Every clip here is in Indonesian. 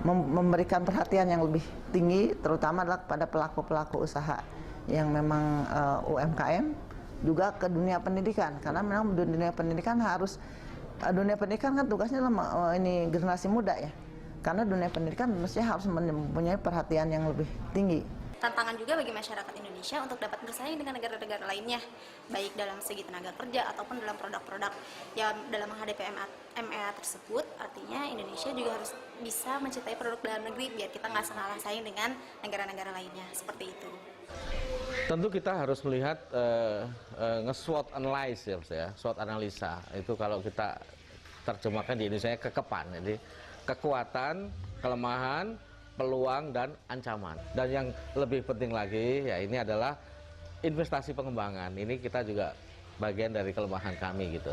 memberikan perhatian yang lebih tinggi, terutama adalah pada pelaku-pelaku usaha yang memang UMKM, juga ke dunia pendidikan, karena memang dunia pendidikan harus dunia pendidikan kan tugasnya ini generasi muda ya, karena dunia pendidikan mestinya harus mempunyai perhatian yang lebih tinggi. Tantangan juga bagi masyarakat Indonesia untuk dapat bersaing dengan negara-negara lainnya, baik dalam segi tenaga kerja ataupun dalam produk-produk. Ya, dalam menghadapi MEA tersebut, artinya Indonesia juga harus bisa mencintai produk dalam negeri biar kita nggak salah saing dengan negara-negara lainnya, seperti itu. Tentu kita harus melihat nge-SWOT analysis ya, SWOT analisa. Itu kalau kita terjemahkan di Indonesia kekepan, jadi kekuatan, kelemahan, peluang dan ancaman. Dan yang lebih penting lagi ya ini adalah investasi pengembangan. Ini kita juga bagian dari kelemahan kami gitu.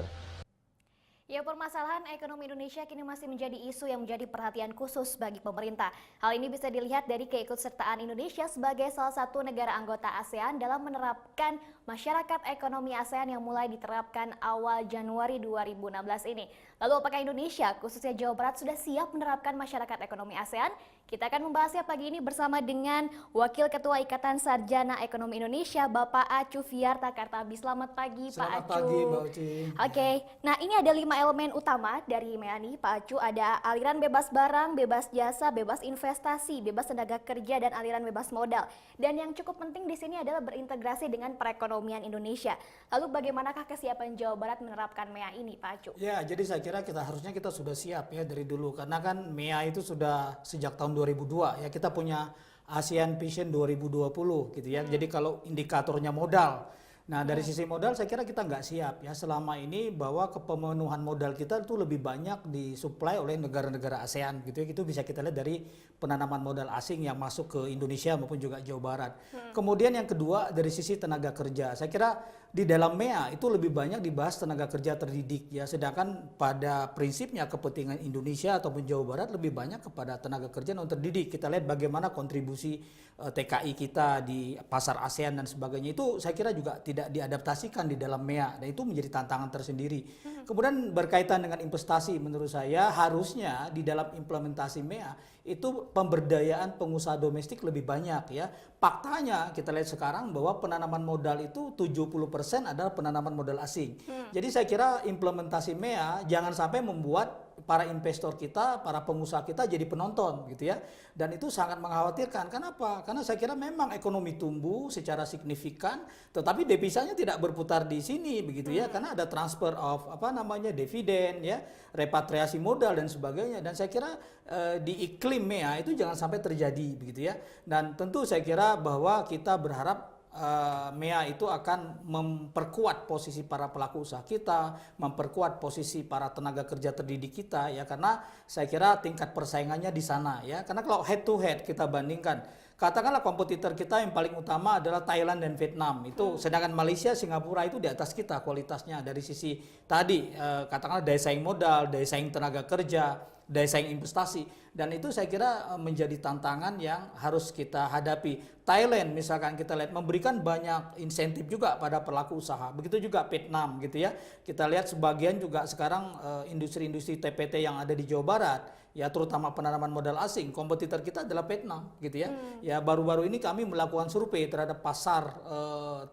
Ya, permasalahan ekonomi Indonesia kini masih menjadi isu yang menjadi perhatian khusus bagi pemerintah. Hal ini bisa dilihat dari keikutsertaan Indonesia sebagai salah satu negara anggota ASEAN dalam menerapkan masyarakat ekonomi ASEAN yang mulai diterapkan awal Januari 2016 ini. Lalu apakah Indonesia, khususnya Jawa Barat, sudah siap menerapkan masyarakat ekonomi ASEAN? Kita akan membahasnya pagi ini bersama dengan Wakil Ketua Ikatan Sarjana Ekonomi Indonesia, Bapak Acu Fiarta Kartabi. Selamat pagi, Pak Acu. Selamat pagi, Mbak Uci. Oke, nah ini ada 5 elemen utama dari MEA nih, Pak Acu. Ada aliran bebas barang, bebas jasa, bebas investasi, bebas tenaga kerja, dan aliran bebas modal. Dan yang cukup penting di sini adalah berintegrasi dengan perekonomian Indonesia. Lalu bagaimanakah kesiapan Jawa Barat menerapkan MEA ini, Pak Acu? Ya, jadi saya kira harusnya kita sudah siap ya dari dulu, karena kan MEA itu sudah sejak tahun 2002 ya, kita punya ASEAN Vision 2020 gitu ya. Jadi kalau indikatornya modal, nah dari sisi modal saya kira kita nggak siap ya selama ini, bahwa kepemenuhan modal kita itu lebih banyak disuplai oleh negara-negara ASEAN gitu ya. Itu bisa kita lihat dari penanaman modal asing yang masuk ke Indonesia maupun juga Jawa Barat. Kemudian yang kedua dari sisi tenaga kerja, saya kira di dalam MEA itu lebih banyak dibahas tenaga kerja terdidik ya, sedangkan pada prinsipnya kepentingan Indonesia ataupun Jawa Barat lebih banyak kepada tenaga kerja non terdidik. Kita lihat bagaimana kontribusi TKI kita di pasar ASEAN dan sebagainya, itu saya kira juga tidak diadaptasikan di dalam MEA, dan itu menjadi tantangan tersendiri. Kemudian berkaitan dengan investasi, menurut saya harusnya di dalam implementasi MEA itu pemberdayaan pengusaha domestik lebih banyak ya. Faktanya kita lihat sekarang bahwa penanaman modal itu 70% adalah penanaman modal asing. Jadi saya kira implementasi MEA jangan sampai membuat para investor kita, para pengusaha kita jadi penonton gitu ya. Dan itu sangat mengkhawatirkan. Kenapa? Karena saya kira memang ekonomi tumbuh secara signifikan, tetapi devisanya tidak berputar di sini begitu ya, karena ada transfer of dividen ya, repatriasi modal dan sebagainya. Dan saya kira di iklim MEA itu jangan sampai terjadi begitu ya. Dan tentu saya kira bahwa kita berharap MEA itu akan memperkuat posisi para pelaku usaha kita, memperkuat posisi para tenaga kerja terdidik kita ya, karena saya kira tingkat persaingannya di sana ya. Karena kalau head to head kita bandingkan, katakanlah kompetitor kita yang paling utama adalah Thailand dan Vietnam itu, sedangkan Malaysia, Singapura itu di atas kita kualitasnya dari sisi tadi katakanlah daya saing modal, daya saing tenaga kerja, daya saing investasi. Dan itu saya kira menjadi tantangan yang harus kita hadapi. Thailand misalkan kita lihat memberikan banyak insentif juga pada pelaku usaha. Begitu juga Vietnam gitu ya. Kita lihat sebagian juga sekarang industri-industri TPT yang ada di Jawa Barat ya, terutama penanaman modal asing, kompetitor kita adalah Vietnam gitu ya. Ya baru-baru ini kami melakukan survei terhadap pasar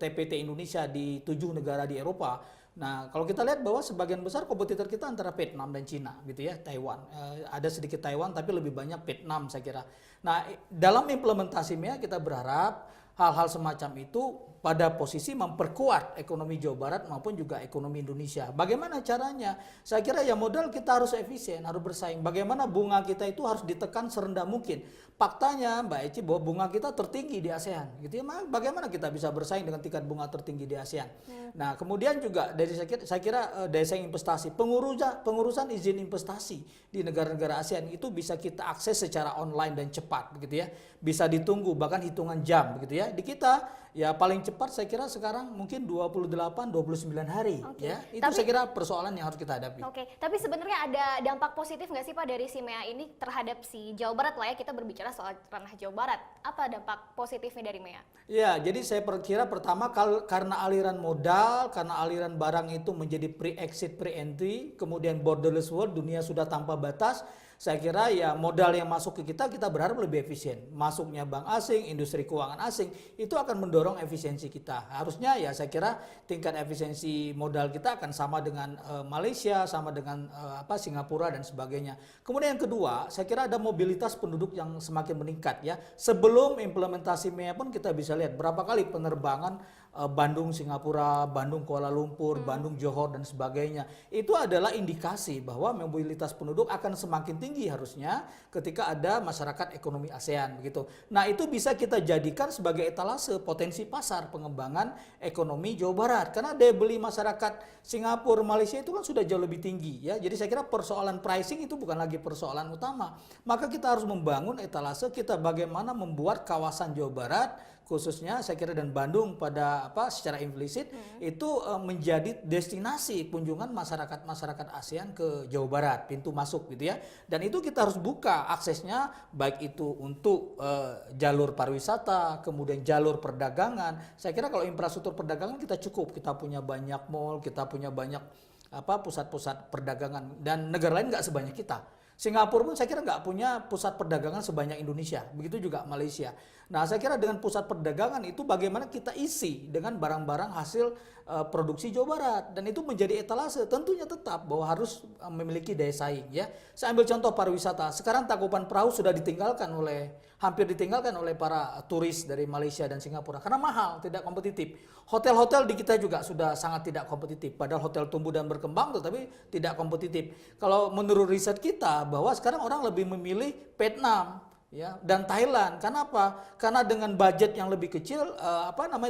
TPT Indonesia di 7 negara di Eropa. Nah, kalau kita lihat bahwa sebagian besar kompetitor kita antara Vietnam dan Cina gitu ya, Taiwan. Ada sedikit Taiwan tapi lebih banyak Vietnam saya kira. Nah, dalam implementasi MEA kita berharap hal-hal semacam itu pada posisi memperkuat ekonomi Jawa Barat maupun juga ekonomi Indonesia. Bagaimana caranya? Saya kira ya modal kita harus efisien, harus bersaing. Bagaimana bunga kita itu harus ditekan serendah mungkin. Faktanya Mbak Eci bahwa bunga kita tertinggi di ASEAN gitu ya. Bagaimana kita bisa bersaing dengan tingkat bunga tertinggi di ASEAN? Nah, kemudian juga dari saya kira daya saing investasi, pengurusan izin investasi di negara-negara ASEAN itu bisa kita akses secara online dan cepat begitu ya. Bisa ditunggu bahkan hitungan jam begitu ya. Di kita ya paling cepat saya kira sekarang mungkin 28-29 hari ya. Itu saya kira persoalan yang harus kita hadapi. Tapi sebenarnya ada dampak positif nggak sih Pak dari si MEA ini terhadap si Jawa Barat lah ya, kita berbicara soal ranah Jawa Barat. Apa dampak positifnya dari MEA? Ya, jadi saya perkira pertama karena aliran modal, karena aliran barang itu menjadi pre-exit, pre-entry, kemudian borderless world, dunia sudah tanpa batas. Saya kira ya modal yang masuk ke kita berharap lebih efisien. Masuknya bank asing, industri keuangan asing itu akan mendorong efisiensi kita. Harusnya ya saya kira tingkat efisiensi modal kita akan sama dengan Malaysia, sama dengan Singapura dan sebagainya. Kemudian yang kedua, saya kira ada mobilitas penduduk yang semakin meningkat ya. Sebelum implementasi MEA pun kita bisa lihat berapa kali penerbangan Bandung Singapura, Bandung Kuala Lumpur, Bandung Johor dan sebagainya. Itu adalah indikasi bahwa mobilitas penduduk akan semakin tinggi harusnya ketika ada masyarakat ekonomi ASEAN begitu. Nah, itu bisa kita jadikan sebagai etalase potensi pasar pengembangan ekonomi Jawa Barat karena daya beli masyarakat Singapura, Malaysia itu kan sudah jauh lebih tinggi ya. Jadi saya kira persoalan pricing itu bukan lagi persoalan utama. Maka kita harus membangun etalase kita bagaimana membuat kawasan Jawa Barat khususnya saya kira dan Bandung pada secara implisit itu menjadi destinasi kunjungan masyarakat ASEAN ke Jawa Barat, pintu masuk gitu ya. Dan itu kita harus buka aksesnya baik itu untuk jalur pariwisata, kemudian jalur perdagangan. Saya kira kalau infrastruktur perdagangan kita cukup, kita punya banyak mall, kita punya banyak pusat-pusat perdagangan dan negara lain nggak sebanyak kita. Singapura pun saya kira nggak punya pusat perdagangan sebanyak Indonesia, begitu juga Malaysia. Nah, saya kira dengan pusat perdagangan itu bagaimana kita isi dengan barang-barang hasil produksi Jawa Barat dan itu menjadi etalase. Tentunya tetap bahwa harus memiliki daya saing ya. Saya ambil contoh pariwisata. Sekarang Tangkuban Perahu sudah hampir ditinggalkan oleh para turis dari Malaysia dan Singapura karena mahal, tidak kompetitif. Hotel-hotel di kita juga sudah sangat tidak kompetitif. Padahal hotel tumbuh dan berkembang tetapi tidak kompetitif. Kalau menurut riset kita bahwa sekarang orang lebih memilih Vietnam ya dan Thailand. Kenapa? Karena dengan budget yang lebih kecil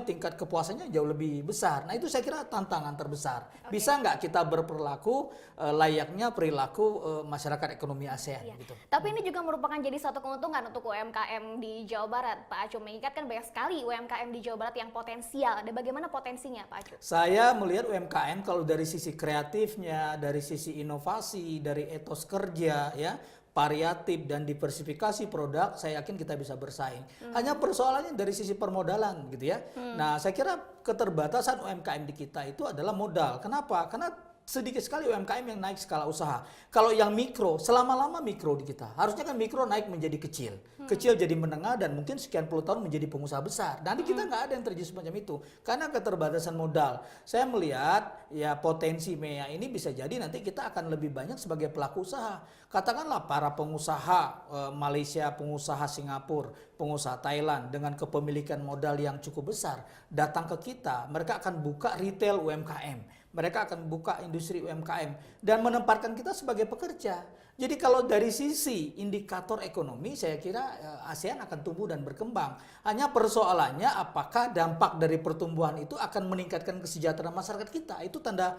tingkat kepuasannya jauh lebih besar. Nah, itu saya kira tantangan terbesar. Bisa nggak kita berperilaku layaknya perilaku masyarakat ekonomi ASEAN gitu. Tapi ini juga merupakan jadi suatu keuntungan untuk UMKM di Jawa Barat. Pak Acu mengingat kan banyak sekali UMKM di Jawa Barat yang potensial. Dan bagaimana potensinya Pak Acu? Saya melihat UMKM kalau dari sisi kreatifnya, dari sisi inovasi, dari etos kerja ya, variatif dan diversifikasi produk, saya yakin kita bisa bersaing. Hanya persoalannya dari sisi permodalan gitu ya. Nah, saya kira keterbatasan UMKM di kita itu adalah modal. Kenapa? Karena sedikit sekali UMKM yang naik skala usaha. Kalau yang mikro, selama-lama mikro di kita. Harusnya kan mikro naik menjadi kecil. Kecil jadi menengah dan mungkin sekian puluh tahun menjadi pengusaha besar. Nanti kita nggak ada yang terjadi semacam itu. Karena keterbatasan modal. Saya melihat ya potensi MEA ini bisa jadi nanti kita akan lebih banyak sebagai pelaku usaha. Katakanlah para pengusaha Malaysia, pengusaha Singapura, pengusaha Thailand dengan kepemilikan modal yang cukup besar. Datang ke kita, mereka akan buka retail UMKM. Mereka akan buka industri UMKM dan menempatkan kita sebagai pekerja. Jadi kalau dari sisi indikator ekonomi saya kira ASEAN akan tumbuh dan berkembang. Hanya persoalannya apakah dampak dari pertumbuhan itu akan meningkatkan kesejahteraan masyarakat kita. Itu tanda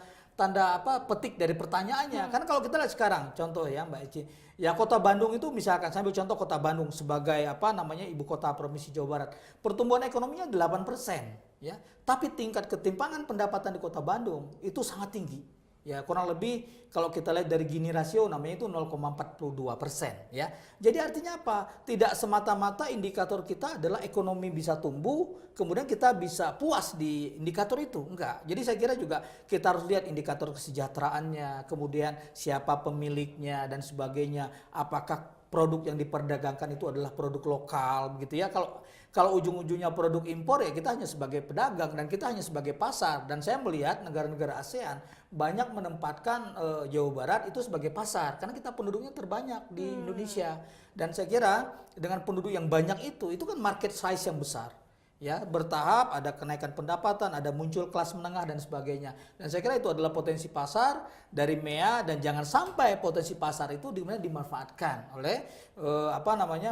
petik dari pertanyaannya. Karena kalau kita lihat sekarang contoh ya Mbak Eci, ya Kota Bandung itu misalkan saya ambil contoh Kota Bandung sebagai ibu kota provinsi Jawa Barat. Pertumbuhan ekonominya 8%. Ya, tapi tingkat ketimpangan pendapatan di Kota Bandung itu sangat tinggi. Ya, kurang lebih kalau kita lihat dari Gini rasio namanya itu 0,42% ya. Jadi artinya apa? Tidak semata-mata indikator kita adalah ekonomi bisa tumbuh, kemudian kita bisa puas di indikator itu. Enggak. Jadi saya kira juga kita harus lihat indikator kesejahteraannya, kemudian siapa pemiliknya dan sebagainya. Apakah produk yang diperdagangkan itu adalah produk lokal begitu ya. Kalau ujung-ujungnya produk impor ya kita hanya sebagai pedagang dan kita hanya sebagai pasar. Dan saya melihat negara-negara ASEAN banyak menempatkan Jawa Barat itu sebagai pasar karena kita penduduknya terbanyak di Indonesia. Dan saya kira dengan penduduk yang banyak itu kan market size yang besar. Ya, bertahap ada kenaikan pendapatan, ada muncul kelas menengah dan sebagainya. Dan saya kira itu adalah potensi pasar dari MEA dan jangan sampai potensi pasar itu dimanfaatkan oleh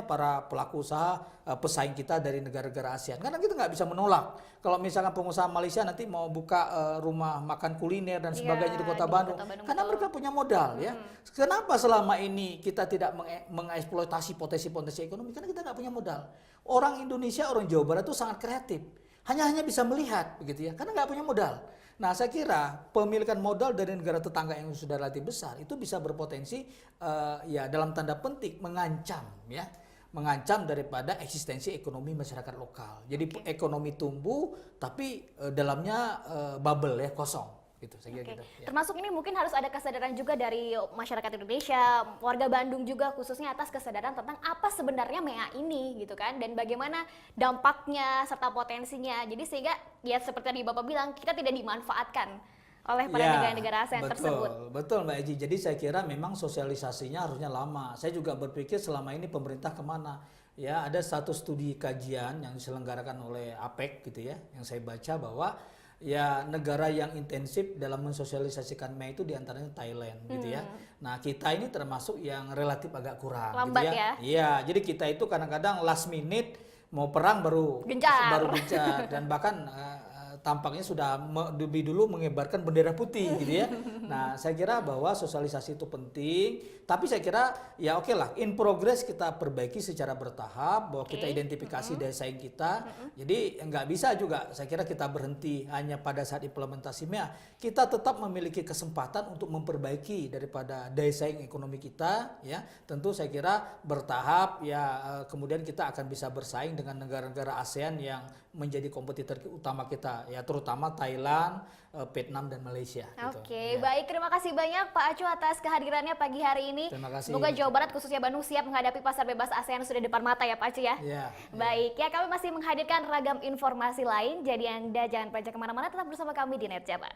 para pelaku usaha pesaing kita dari negara-negara ASEAN. Karena kita nggak bisa menolak. Kalau misalkan pengusaha Malaysia nanti mau buka rumah makan kuliner dan sebagainya di Kota Bandung, karena mereka punya modal ya. Kenapa selama ini kita tidak mengeksploitasi potensi-potensi ekonomi? Karena kita nggak punya modal. Orang Indonesia, orang Jawa Barat itu sangat kreatif. Hanya bisa melihat begitu ya, karena nggak punya modal. Nah, saya kira pemilikan modal dari negara tetangga yang sudah relatif besar itu bisa berpotensi dalam tanda petik mengancam daripada eksistensi ekonomi masyarakat lokal. Jadi ekonomi tumbuh tapi dalamnya bubble ya, kosong. gitu. Saya kira Oke. gitu. Ya. Termasuk ini mungkin harus ada kesadaran juga dari masyarakat Indonesia, warga Bandung juga khususnya atas kesadaran tentang apa sebenarnya MEA ini gitu kan, dan bagaimana dampaknya serta potensinya. Jadi sehingga ya seperti tadi Bapak bilang, kita tidak dimanfaatkan oleh para negara-negara ASEAN tersebut. Betul Mbak Eji. Jadi saya kira memang sosialisasinya harusnya lama. Saya juga berpikir selama ini pemerintah kemana? Ya, ada satu studi kajian yang diselenggarakan oleh APEC gitu ya, yang saya baca bahwa ya negara yang intensif dalam mensosialisasikan MEA itu diantaranya Thailand gitu ya. Nah kita ini termasuk yang relatif agak kurang. Lambat gitu ya? Iya, jadi kita itu kadang-kadang last minute mau perang baru Gencar. dan bahkan tampaknya sudah lebih dulu mengibarkan bendera putih gitu ya. Nah saya kira bahwa sosialisasi itu penting, tapi saya kira ya oke lah, in progress kita perbaiki secara bertahap, bahwa kita identifikasi daya saing kita. Jadi nggak bisa juga saya kira kita berhenti hanya pada saat implementasi MEA. Kita tetap memiliki kesempatan untuk memperbaiki daripada daya saing ekonomi kita ya. Tentu saya kira bertahap ya, kemudian kita akan bisa bersaing dengan negara-negara ASEAN yang menjadi kompetitor utama kita ya, terutama Thailand, Vietnam dan Malaysia. Oke, gitu. baik, terima kasih banyak Pak Acu atas kehadirannya pagi hari ini. Terima kasih. Semoga Jawa Barat khususnya Bandung siap menghadapi pasar bebas ASEAN sudah depan mata ya Pak Acu ya. Ya, Baik, ya kami masih menghadirkan ragam informasi lain, jadi Anda jangan pernah kemana-mana, tetap bersama kami di Net Jabar.